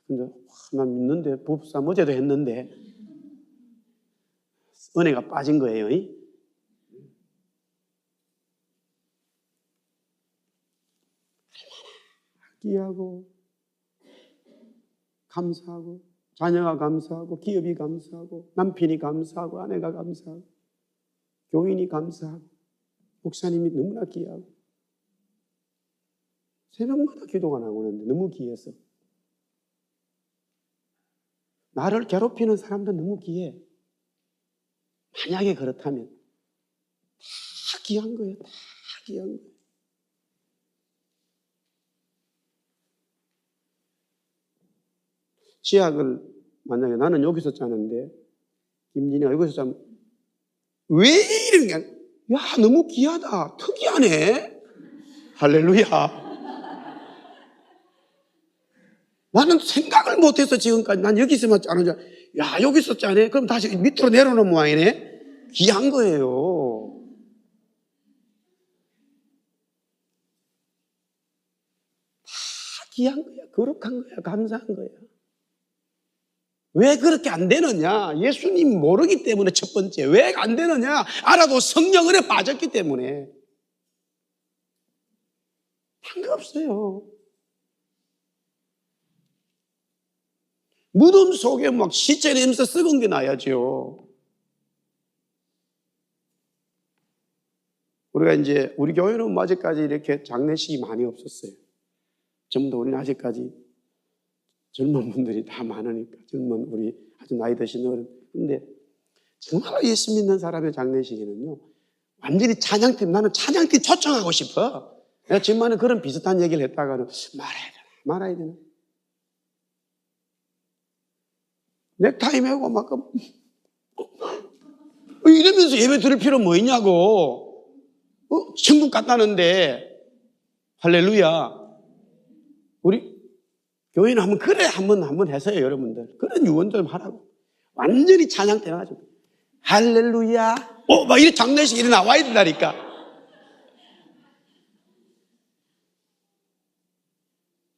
S1: 근데 난 믿는데 법사 어제도 했는데 은혜가 빠진 거예요. 기하고 감사하고 자녀가 감사하고 기업이 감사하고 남편이 감사하고 아내가 감사하고 교인이 감사하고 목사님이 너무나 귀하고 새벽마다 기도가 나오는데 너무 귀해서 나를 괴롭히는 사람도 너무 귀해. 만약에 그렇다면 다 귀한 거예요. 다 귀한 거예요. 치약을 만약에 나는 여기서 짜는데 김진이가 여기서 짜면 왜 이런 게 야 너무 귀하다 특이하네 할렐루야. 나는 생각을 못해서 지금까지 난 여기서만 짜는 줄 야 여기서 짜네 그럼 다시 밑으로 내려놓은 모양이네. 귀한 거예요. 다 귀한 거야. 거룩한 거야. 감사한 거야. 왜 그렇게 안 되느냐? 예수님 모르기 때문에 첫 번째. 왜 안 되느냐? 알아도 성령 은혜 빠졌기 때문에. 상관없어요. 무덤 속에 막 시체 냄새 썩은 게 나야죠. 우리가 이제 우리 교회는 아직까지 이렇게 장례식이 많이 없었어요. 전부 다 우리는 아직까지 젊은 분들이 다 많으니까 젊은 우리 아주 나이 드신 어른. 근데 정말 예수 믿는 사람의 장례식에는요 완전히 찬양팀 나는 찬양팀 초청하고 싶어. 내가 지금만은 그런 비슷한 얘기를 했다가는 말아야 되나 넥타이 메고 막 이러면서 예배 드릴 필요 뭐 있냐고. 천국 갔다는데 할렐루야. 우리 교회는 한번 해서요 여러분들. 그런 유언 좀 하라고. 완전히 찬양 때 나가지고 할렐루야 막 이런 장례식 일이 나와야 된다니까.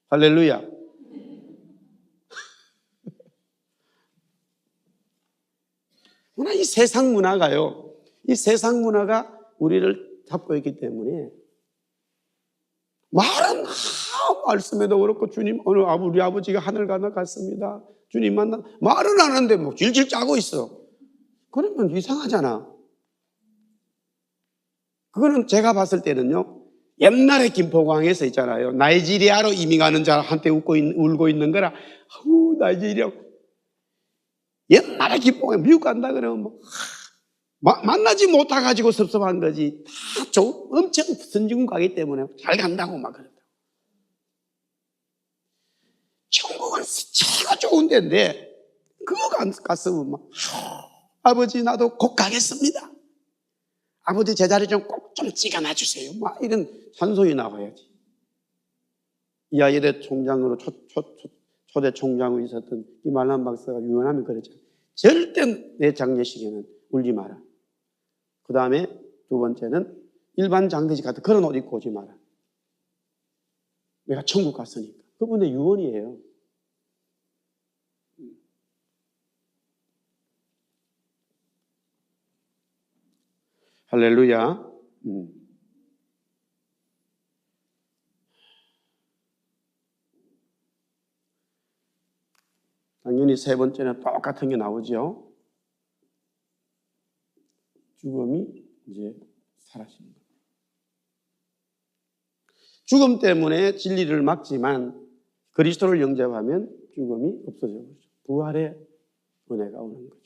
S1: 할렐루야. 이 세상 문화가요. 이 세상 문화가 우리를 잡고 있기 때문에 말은 말씀에도 그렇고 주님 오늘 우리 아버지가 하늘 갔습니다. 주님 만나 말은 안 하는데 뭐 질질 짜고 있어. 그러면 이상하잖아. 그거는 제가 봤을 때는요. 옛날에 김포공항에서 있잖아요. 나이지리아로 이민 가는 자한테 울고 있는 거라. 나이지리아. 옛날에 김포공항 미국 간다 그러면 뭐 만나지 못해가지고 섭섭한 거지. 다 엄청 선진국 가기 때문에 잘 간다고 막 그런다. 천국은 최고 좋은 데인데 그거 갔으면 막 아버지 나도 곧 가겠습니다. 아버지 제자리 좀 꼭 좀 찍어놔 주세요. 막 이런 잔소리 나와야지. 이하예대 총장으로 초대 총장으로 있었던 이말란 박사가 유언하면 그랬죠. 절대 내 장례식에는 울지 마라. 그 다음에 두 번째는 일반 장례식 같은 그런 옷 입고 오지 마라. 내가 천국 갔으니까. 그분의 유언이에요. 할렐루야. 당연히 세 번째는 똑같은 게 나오죠. 죽음이 이제 사라지는 거예요. 죽음 때문에 진리를 막지만 그리스도를 영접하면 죽음이 없어져 버리죠. 부활의 은혜가 오는 거죠.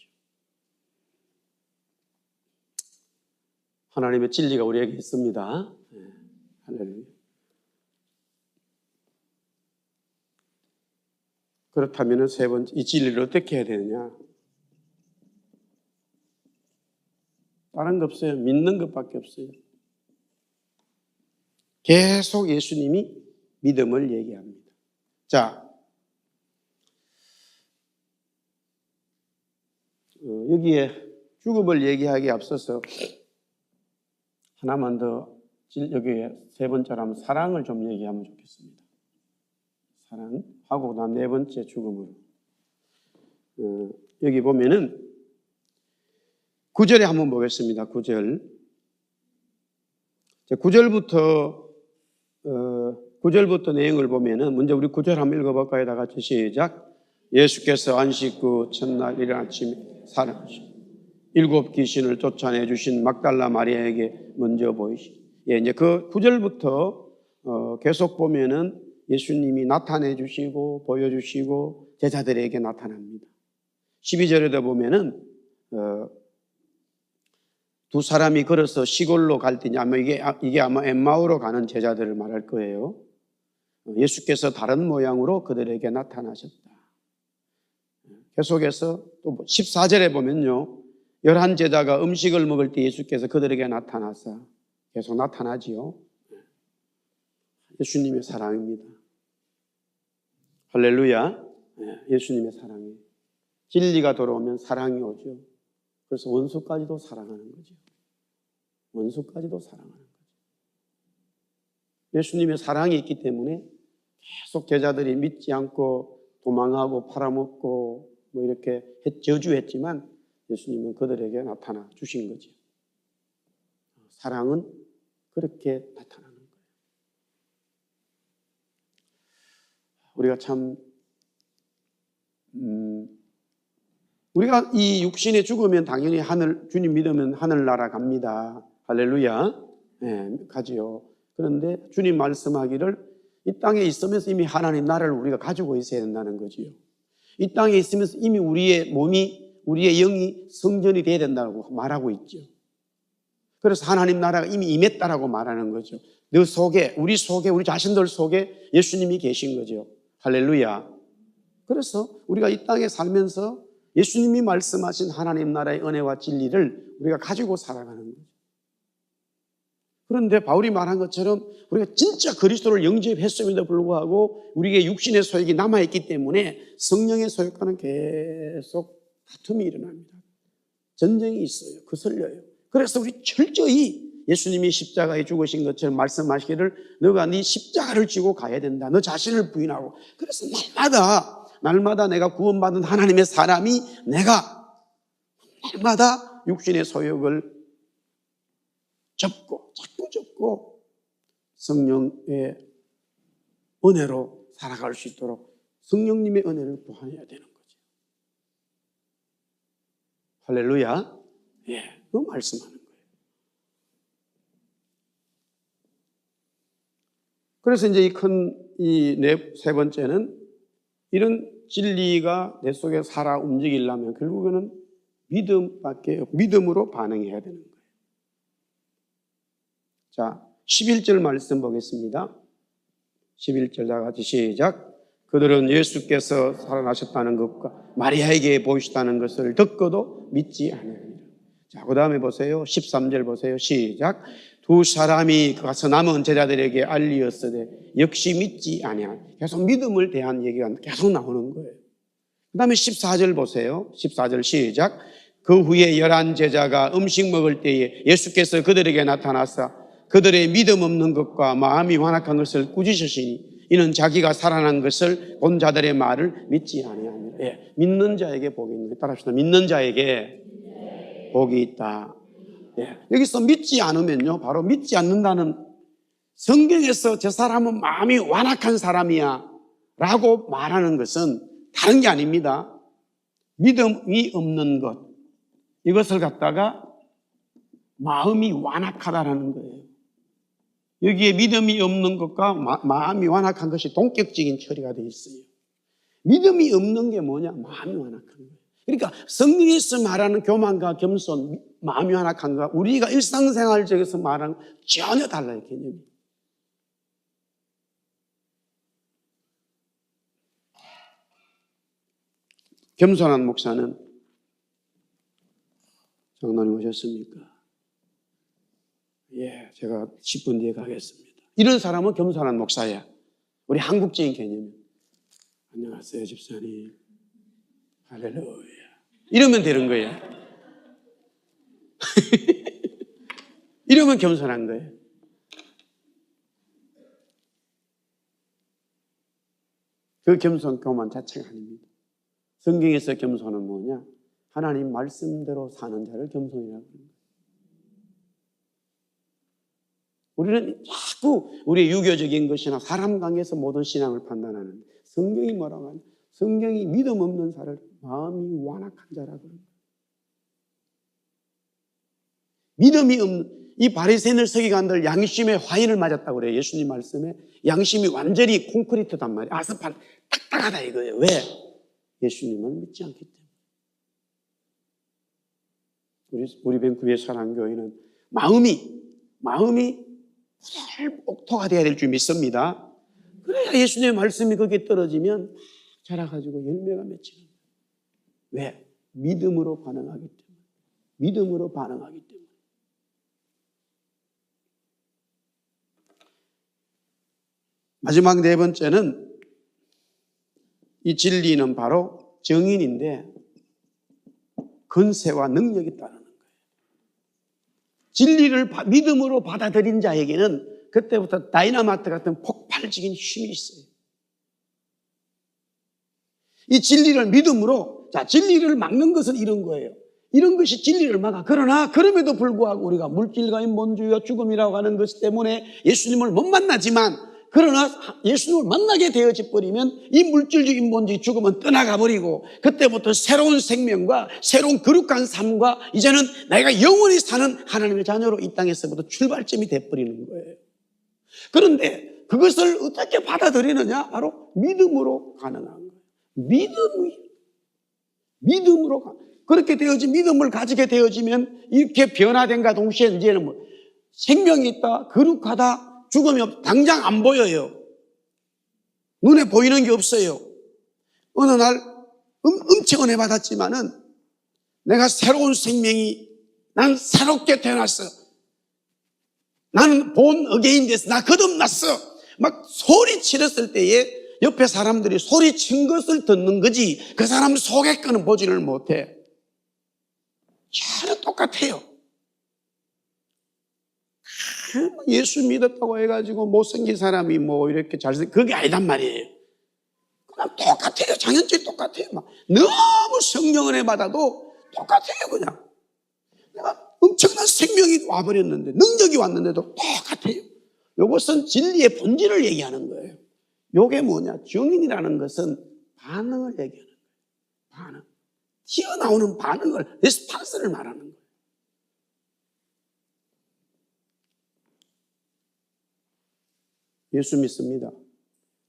S1: 하나님의 진리가 우리에게 있습니다. 할렐루야. 그렇다면 세 번째, 이 진리를 어떻게 해야 되느냐? 다른 거 없어요. 믿는 것밖에 없어요. 계속 예수님이 믿음을 얘기합니다. 자, 여기에 죽음을 얘기하기에 앞서서 하나만 더 여기에 세 번째로 하면 사랑을 좀 얘기하면 좋겠습니다. 사랑하고 그다음 네 번째 죽음으로. 여기 보면은 9절에 한번 보겠습니다. 9절. 9절부터 내용을 보면은 먼저 우리 9절 한번 읽어볼까요? 다 같이 시작. 예수께서 안식 후 첫날 이른 아침에 살아나시고 일곱 귀신을 쫓아내 주신 막달라 마리아에게 먼저 보이시. 이제 그 9절부터 계속 보면은 예수님이 나타내 주시고 보여주시고 제자들에게 나타납니다. 12절에도 보면은 두 사람이 걸어서 시골로 갈 때냐, 아마 이게 아마 엠마오로 가는 제자들을 말할 거예요. 예수께서 다른 모양으로 그들에게 나타나셨다. 계속해서 또 14절에 보면요, 11제자가 음식을 먹을 때 예수께서 그들에게 나타나서 계속 나타나지요. 예수님의 사랑입니다. 할렐루야. 예수님의 사랑이. 진리가 돌아오면 사랑이 오죠. 그래서 원수까지도 사랑하는 거죠. 원수까지도 사랑하는 거죠. 예수님의 사랑이 있기 때문에 계속 제자들이 믿지 않고 도망하고 팔아먹고 뭐 이렇게 저주했지만 예수님은 그들에게 나타나 주신 거죠. 사랑은 그렇게 나타나는 거예요. 우리가 참 우리가 이 육신에 죽으면 당연히 주님 믿으면 하늘나라 갑니다. 할렐루야. 네, 가지요. 그런데 주님 말씀하기를 이 땅에 있으면서 이미 하나님 나라를 우리가 가지고 있어야 된다는 거지요. 이 땅에 있으면서 이미 우리의 몸이, 우리의 영이 성전이 되어야 된다고 말하고 있죠. 그래서 하나님 나라가 이미 임했다라고 말하는 거죠. 너 속에, 우리 자신들 속에 예수님이 계신 거죠. 할렐루야. 그래서 우리가 이 땅에 살면서 예수님이 말씀하신 하나님 나라의 은혜와 진리를 우리가 가지고 살아가는 거죠. 그런데 바울이 말한 것처럼 우리가 진짜 그리스도를 영접했음에도 불구하고 우리의 육신의 소욕이 남아있기 때문에 성령의 소욕과는 계속 다툼이 일어납니다. 전쟁이 있어요. 거슬려요. 그래서 우리 철저히 예수님이 십자가에 죽으신 것처럼 말씀하시기를 너가 네 십자가를 지고 가야 된다. 너 자신을 부인하고. 그래서 날마다 내가 구원받은 하나님의 사람이 내가 날마다 육신의 소욕을 자꾸 접고 성령의 은혜로 살아갈 수 있도록 성령님의 은혜를 구해야 되는 거죠. 할렐루야. 그 말씀하는 거예요. 그래서 이제 세 번째는 이런 진리가 내 속에 살아 움직이려면 결국에는 믿음으로 반응해야 되는 거예요. 자, 11절 말씀 보겠습니다. 11절 다 같이 시작. 그들은 예수께서 살아나셨다는 것과 마리아에게 보이셨다는 것을 듣고도 믿지 않으니라. 자, 그 다음에 보세요. 13절 보세요. 시작. 두 사람이 가서 남은 제자들에게 알리었으되 역시 믿지 아니하니. 계속 믿음을 대한 얘기가 계속 나오는 거예요. 그 다음에 14절 보세요. 14절 시작. 그 후에 11제자가 음식 먹을 때에 예수께서 그들에게 나타나사 그들의 믿음 없는 것과 마음이 완악한 것을 꾸짖으시니 이는 자기가 살아난 것을 본 자들의 말을 믿지 아니하니라. 믿는 자에게 복이 있는 거예요. 따라합시다. 믿는 자에게 복이 있다. 여기서 믿지 않으면요, 바로 믿지 않는다는, 성경에서 저 사람은 마음이 완악한 사람이야 라고 말하는 것은 다른 게 아닙니다. 믿음이 없는 것, 이것을 갖다가 마음이 완악하다라는 거예요. 여기에 믿음이 없는 것과 마음이 완악한 것이 동격적인 처리가 되어 있어요. 믿음이 없는 게 뭐냐? 마음이 완악한 거예요. 그러니까 성경에서 말하는 교만과 겸손, 마음이 완악한 거, 우리가 일상생활적에서 말하는 전혀 달라요, 개념이. 겸손한 목사는, 장로님 오셨습니까? 제가 10분 뒤에 가겠습니다. 이런 사람은 겸손한 목사야. 우리 한국적인 개념이. 안녕하세요, 집사님. 할렐루야. 이러면 되는 거예요. 이러면 겸손한 거예요. 그 겸손 교만 자체가 아닙니다. 성경에서 겸손은 뭐냐? 하나님 말씀대로 사는 자를 겸손이라고 합니다. 우리는 자꾸 우리의 유교적인 것이나 사람 관계에서 모든 신앙을 판단하는데 성경이 뭐라고 하냐? 성경이 믿음 없는 자를 마음이 완악한 자라고 합니다. 믿음이 없는 이 바리새인들 서기관들 양심의 화인을 맞았다고 그래요. 예수님 말씀에 양심이 완전히 콘크리트단 말이에요. 아스팔트 딱딱하다 이거예요. 왜? 예수님을 믿지 않기 때문에. 우리 밴쿠버의 사랑교회는 마음이 옥토가 되어야 될 줄 믿습니다. 그래야 예수님의 말씀이 거기에 떨어지면 자라가지고 열매가 맺히는 거예요. 왜? 믿음으로 반응하기 때문에. 믿음으로 반응하기 때문에. 마지막 네 번째는 이 진리는 바로 정인인데 건세와 능력이 있다는 거예요. 진리를 믿음으로 받아들인 자에게는 그때부터 다이나마이트 같은 폭발적인 힘이 있어요. 이 진리를 믿음으로, 진리를 막는 것은 이런 거예요. 이런 것이 진리를 막아. 그러나 그럼에도 불구하고 우리가 물질과 인본주의와 죽음이라고 하는 것 때문에 예수님을 못 만나지만 그러나 예수님을 만나게 되어져 버리면 이 물질주의, 인본주의, 죽음은 떠나가 버리고 그때부터 새로운 생명과 새로운 거룩한 삶과 이제는 내가 영원히 사는 하나님의 자녀로 이 땅에서부터 출발점이 돼버리는 거예요. 그런데 그것을 어떻게 받아들이느냐? 바로 믿음으로 가능한 거예요. 믿음으로 그렇게 되어진 믿음을 가지게 되어지면 이렇게 변화된과 동시에 이제는 뭐 생명이 있다, 거룩하다, 죽음이 당장 안 보여요. 눈에 보이는 게 없어요. 어느 날 엄청 은혜 받았지만은 내가 새로운 생명이 난 새롭게 태어났어. 나는 본 어게인 됐어. 나 거듭났어. 막 소리 치렀을 때에 옆에 사람들이 소리 친 것을 듣는 거지 그 사람 속의 거는 보지를 못해. 전혀 똑같아요. 예수 믿었다고 해가지고 못생긴 사람이 뭐 이렇게 잘생긴 그게 아니단 말이에요. 그냥 똑같아요. 장현철이 똑같아요. 막 너무 성령 은혜 받아도 똑같아요. 그냥 내가 엄청난 생명이 와버렸는데 능력이 왔는데도 똑같아요. 이것은 진리의 본질을 얘기하는 거예요. 이게 뭐냐? 정인이라는 것은 반응을 얘기하는 거예요. 반응. 튀어나오는 반응을, 레스판스를 말하는 거예요. 예수 믿습니다.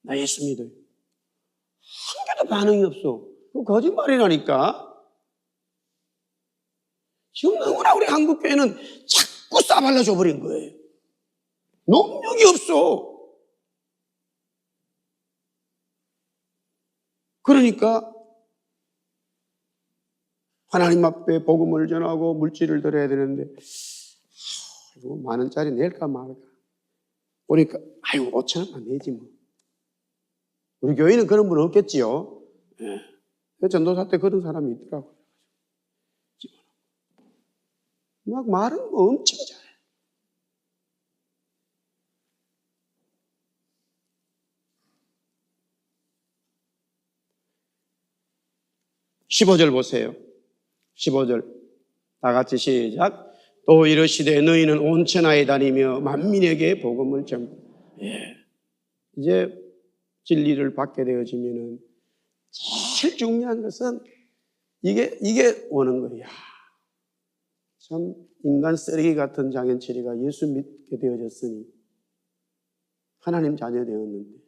S1: 나 예수 믿어요. 한 개도 반응이 없어. 그거 거짓말이라니까. 지금 너무나 우리 한국교회는 자꾸 싸발라줘 버린 거예요. 능력이 없어. 그러니까 하나님 앞에 복음을 전하고 물질을 드려야 되는데 이거 10,000원짜리 낼까 말까. 그러니까 5,000원만 내지 뭐. 우리 교회는 그런 분 없겠지요. 예. 전도사 때 그런 사람이 있더라고요. 막 말은 뭐 엄청 잘해. (15절) 보세요. 15절 다 같이 시작. 또 이르시되 너희는 온 천하에 다니며 만민에게 복음을 전하라. 예. 이제 진리를 받게 되어지면은 제일 중요한 것은 이게 오는 거야. 참 인간 쓰레기 같은 장현철이가 예수 믿게 되어졌으니 하나님 자녀 되었는데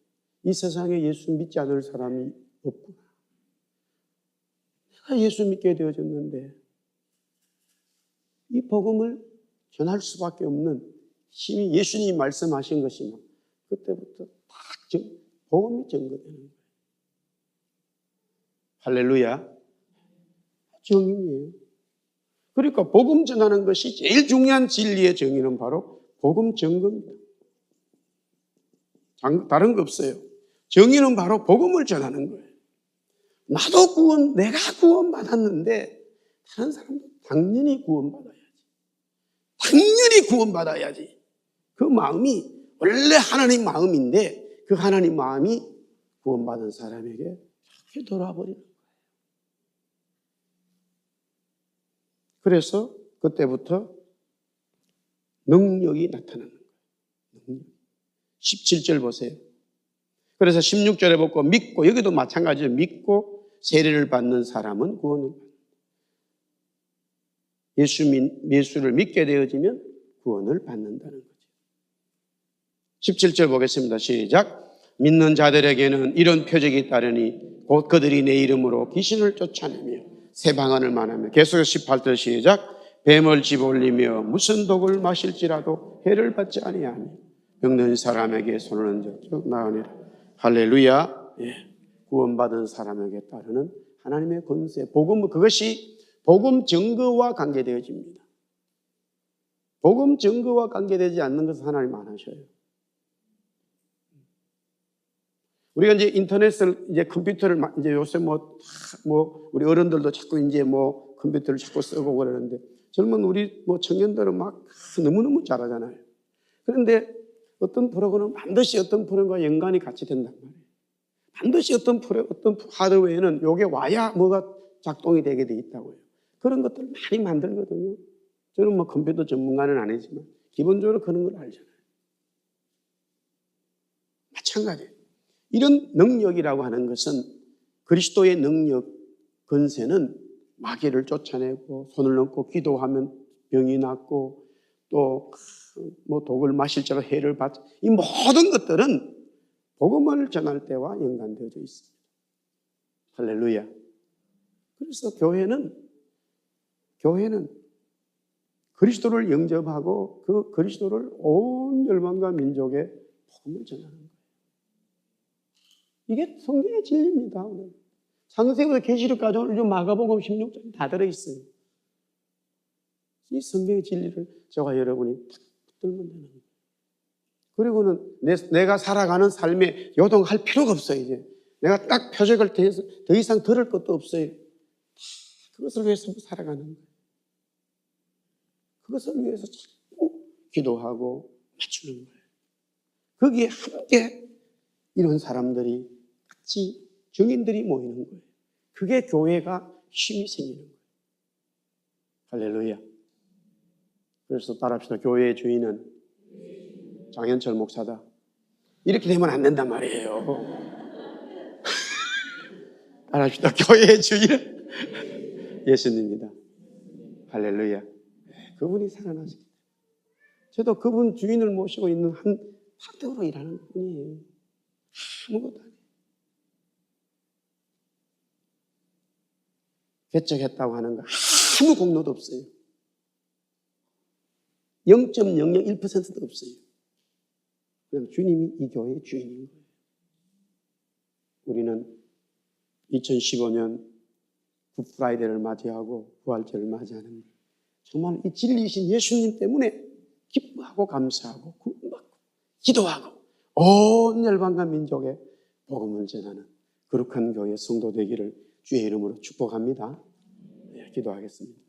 S1: 이 세상에 예수 믿지 않을 사람이 없구나. 내가 예수 믿게 되어졌는데 이 복음을 전할 수밖에 없는 힘이 예수님이 말씀하신 것이면 그때부터 딱 복음이 증거되는 거예요. 할렐루야. 정인이에요. 그러니까 복음 전하는 것이 제일 중요한 진리의 정의는 바로 복음 증거입니다. 다른 거 없어요. 정의는 바로 복음을 전하는 거예요. 나도 내가 구원받았는데 다른 사람도 당연히 구원받아야지. 당연히 구원받아야지. 그 마음이 원래 하나님 마음인데 그 하나님 마음이 구원받은 사람에게 이렇게 돌아와 버리는 거예요. 그래서 그때부터 능력이 나타나는 거예요. 17절 보세요. 그래서 16절에 보고 믿고, 여기도 마찬가지로 믿고 세례를 받는 사람은 구원을 받는다. 예수를 믿게 되어지면 구원을 받는다는 거죠. 17절 보겠습니다. 시작. 믿는 자들에게는 이런 표적이 따르니 곧 그들이 내 이름으로 귀신을 쫓아내며 새 방언을 말하며, 계속해서 18절 시작. 뱀을 집어올리며 무슨 독을 마실지라도 해를 받지 아니하며 병든 사람에게 손을 얹어 쭉 나으니라. 할렐루야. 예. 구원받은 사람에게 따르는 하나님의 권세, 복음, 그것이 복음 증거와 관계되어집니다. 복음 증거와 관계되지 않는 것은 하나님 안 하셔요. 우리가 이제 인터넷을, 이제 컴퓨터를, 이제 요새 우리 어른들도 자꾸 이제 컴퓨터를 자꾸 쓰고 그러는데, 젊은 우리 청년들은 막 너무너무 잘하잖아요. 그런데 어떤 프로그램은 반드시 어떤 프로그램과 연관이 같이 된단 말이에요. 반드시 어떤 하드웨어에는 요게 와야 뭐가 작동이 되게 돼 있다고요. 그런 것들을 많이 만들거든요. 저는 컴퓨터 전문가는 아니지만 기본적으로 그런 걸 알잖아요. 마찬가지예요. 이런 능력이라고 하는 것은, 그리스도의 능력, 권세는 마귀를 쫓아내고 손을 얹고 기도하면 병이 낫고 또 독을 마실지라도 해를 받지, 이 모든 것들은 복음을 전할 때와 연관되어져 있습니다. 할렐루야. 그래서 교회는 그리스도를 영접하고 그 그리스도를 온 열방과 민족에 복음을 전하는 거예요. 이게 성경의 진리입니다. 오늘 창세기부터 계시록까지 오늘 마가복음 16장 다 들어있어요. 이 성경의 진리를 저와 여러분이 딱 붙들면 되는 거예요. 그리고는 내가 살아가는 삶에 요동할 필요가 없어요. 이제 내가 딱 표적을 더 이상 들을 것도 없어요. 그것을 위해서 살아가는 거예요. 그것을 위해서 자꾸 기도하고 맞추는 거예요. 거기에 함께 이런 사람들이 같이 증인들이 모이는 거예요. 그게 교회가 힘이 생기는 거예요. 할렐루야. 그래서 따라합시다. 교회의 주인은 장현철 목사다. 이렇게 되면 안 된단 말이에요. 따라합시다. 교회의 주인은 예수님입니다. 할렐루야. 그분이 살아나십니다. 저도 그분 주인을 모시고 있는 한 파트너로 일하는 분이에요. 아무것도 아니에요. 개척했다고 하는 거 아무 공로도 없어요. 0.001%도 없어요. 그냥 주님이 이 교회의 주인인 거예요. 우리는 2015년 굿프라이데이를 맞이하고 부활절을 맞이하는 거예요. 정말 이 진리이신 예수님 때문에 기뻐하고 감사하고 구원받고 기도하고 온 열방과 민족에 복음을 전하는 거룩한 교회 성도 되기를 주의 이름으로 축복합니다. 네, 기도하겠습니다.